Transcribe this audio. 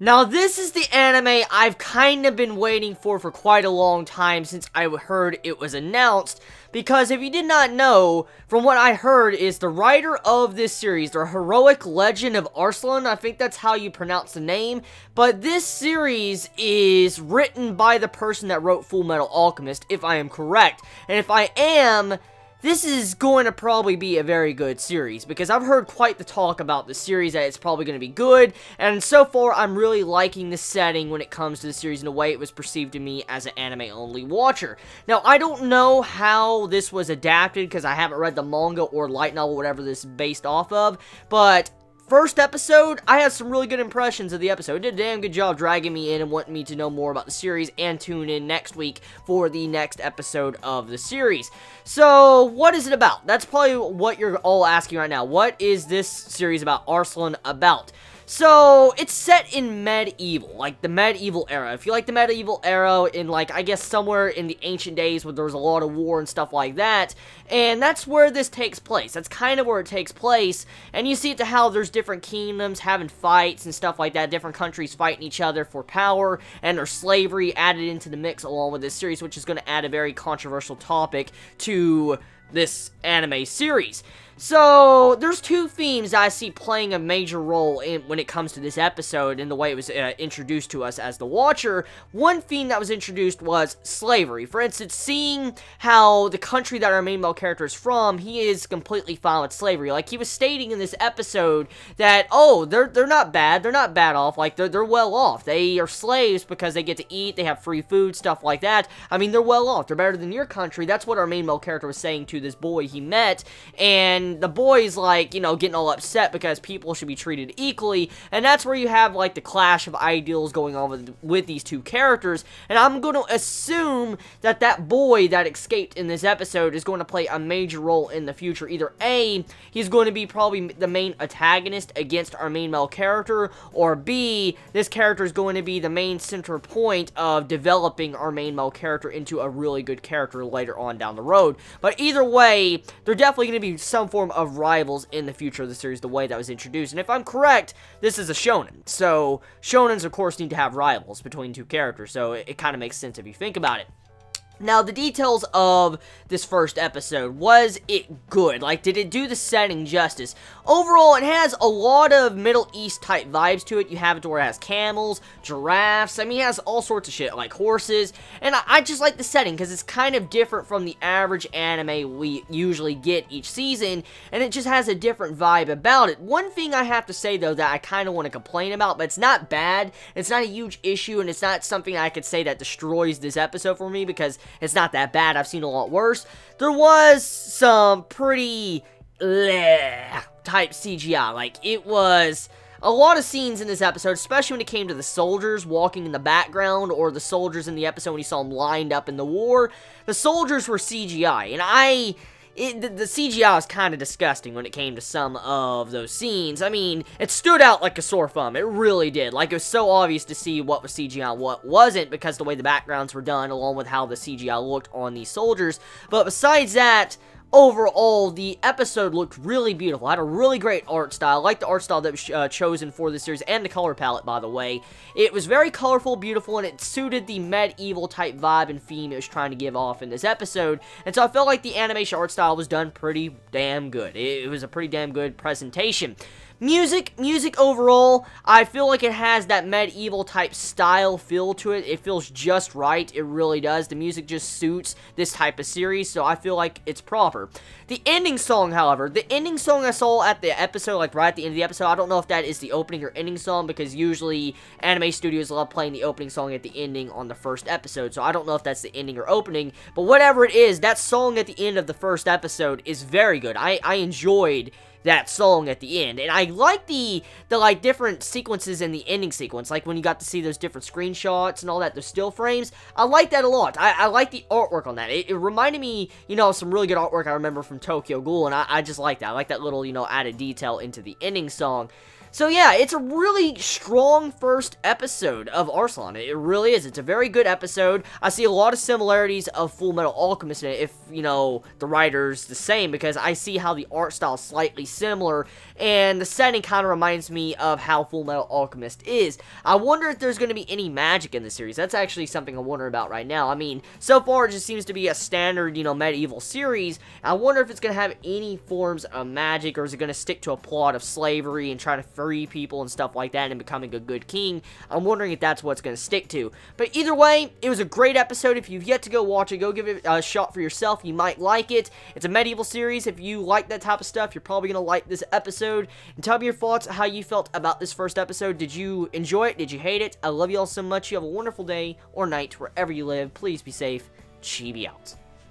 Now, this is the anime I've kind of been waiting for quite a long time since I heard it was announced, because if you did not know, from what I heard is the writer of this series, the Heroic Legend of Arslan, I think that's how you pronounce the name, but this series is written by the person that wrote Full Metal Alchemist, if I am correct, and if I am, this is going to probably be a very good series, because I've heard quite the talk about the series, that it's probably going to be good, and so far, I'm really liking the setting when it comes to the series and the way it was perceived to me as an anime-only watcher. Now, I don't know how this was adapted, because I haven't read the manga or light novel, whatever this is based off of, but first episode, I had some really good impressions of the episode. It did a damn good job dragging me in and wanting me to know more about the series and tune in next week for the next episode of the series. So, what is it about? That's probably what you're all asking right now. What is this series about Arslan about? So, it's set in medieval, like the medieval era. If you like the medieval era in, like, I guess somewhere in the ancient days where there was a lot of war and stuff like that, and that's where this takes place. That's kind of where it takes place, and you see it to how there's different kingdoms having fights and stuff like that, different countries fighting each other for power, and there's slavery added into the mix along with this series, which is going to add a very controversial topic to this anime series. So, there's two themes that I see playing a major role when it comes to this episode and the way it was introduced to us as the watcher. One theme that was introduced was slavery. For instance, seeing how the country that our main male character is from, he is completely fine with slavery. Like, he was stating in this episode that, oh, they're not bad. They're not bad off. Like, they're well off. They are slaves because they get to eat. They have free food, stuff like that. I mean, they're well off. They're better than your country. That's what our main male character was saying to this boy he met, and the boy's, like, you know, getting all upset because people should be treated equally, and that's where you have, like, the clash of ideals going on with these two characters, and I'm going to assume that that boy that escaped in this episode is going to play a major role in the future. Either A, he's going to be probably the main antagonist against our main male character, or B, this character is going to be the main center point of developing our main male character into a really good character later on down the road. But either way, they're definitely going to be some form of rivals in the future of the series, the way that was introduced. And if I'm correct, this is a shonen. So, shonens, of course, need to have rivals between two characters, so it kind of makes sense if you think about it. Now, the details of this first episode, was it good? Like, did it do the setting justice? Overall, it has a lot of Middle East type vibes to it. You have it to where it has camels, giraffes, I mean, it has all sorts of shit, like horses, and I just like the setting, because it's kind of different from the average anime we usually get each season, and it just has a different vibe about it. One thing I have to say, though, that I kind of want to complain about, but it's not bad, it's not a huge issue, and it's not something I could say that destroys this episode for me, because it's not that bad. I've seen a lot worse. There was some pretty type CGI. Like, it was a lot of scenes in this episode, especially when it came to the soldiers walking in the background, or the soldiers in the episode when you saw them lined up in the war. The soldiers were CGI, and the CGI was kind of disgusting when it came to some of those scenes. I mean, it stood out like a sore thumb. It really did. Like, it was so obvious to see what was CGI and what wasn't, because the way the backgrounds were done, along with how the CGI looked on these soldiers. But besides that, overall, the episode looked really beautiful. It had a really great art style. I like the art style that was chosen for this series, and the color palette, by the way. It was very colorful, beautiful, and it suited the medieval type vibe and theme it was trying to give off in this episode. And so I felt like the animation art style was done pretty damn good. It was a pretty damn good presentation. Music overall, I feel like it has that medieval type style feel to it. It feels just right. It really does. The music just suits this type of series, so I feel like it's proper. The ending song, however, the ending song I saw at the episode, like right at the end of the episode, I don't know if that is the opening or ending song, because usually anime studios love playing the opening song at the ending on the first episode, so I don't know if that's the ending or opening, but whatever it is, that song at the end of the first episode is very good. I enjoyed that song at the end, and I like the like different sequences in the ending sequence, like when you got to see those different screenshots and all that, those still frames. I like that a lot. I like the artwork on that. It reminded me, you know, some really good artwork I remember from Tokyo Ghoul, and I just like that. I like that little, you know, added detail into the ending song. So yeah, it's a really strong first episode of Arslan. It really is. It's a very good episode. I see a lot of similarities of Full Metal Alchemist in it, if, you know, the writer's the same, because I see how the art style is slightly similar, and the setting kind of reminds me of how Full Metal Alchemist is. I wonder if there's going to be any magic in the series. That's actually something I'm wondering about right now. I mean, so far it just seems to be a standard, you know, medieval series. I wonder if it's going to have any forms of magic, or is it going to stick to a plot of slavery and trying to free people and stuff like that and becoming a good king. I'm wondering if that's what it's going to stick to. But either way, it was a great episode. If you've yet to go watch it, go give it a shot for yourself. You might like it. It's a medieval series. If you like that type of stuff, you're probably going to like this episode. And tell me your thoughts, how you felt about this first episode. Did you enjoy it? Did you hate it? I love you all so much. You have a wonderful day or night wherever you live. Please be safe. Chibi out.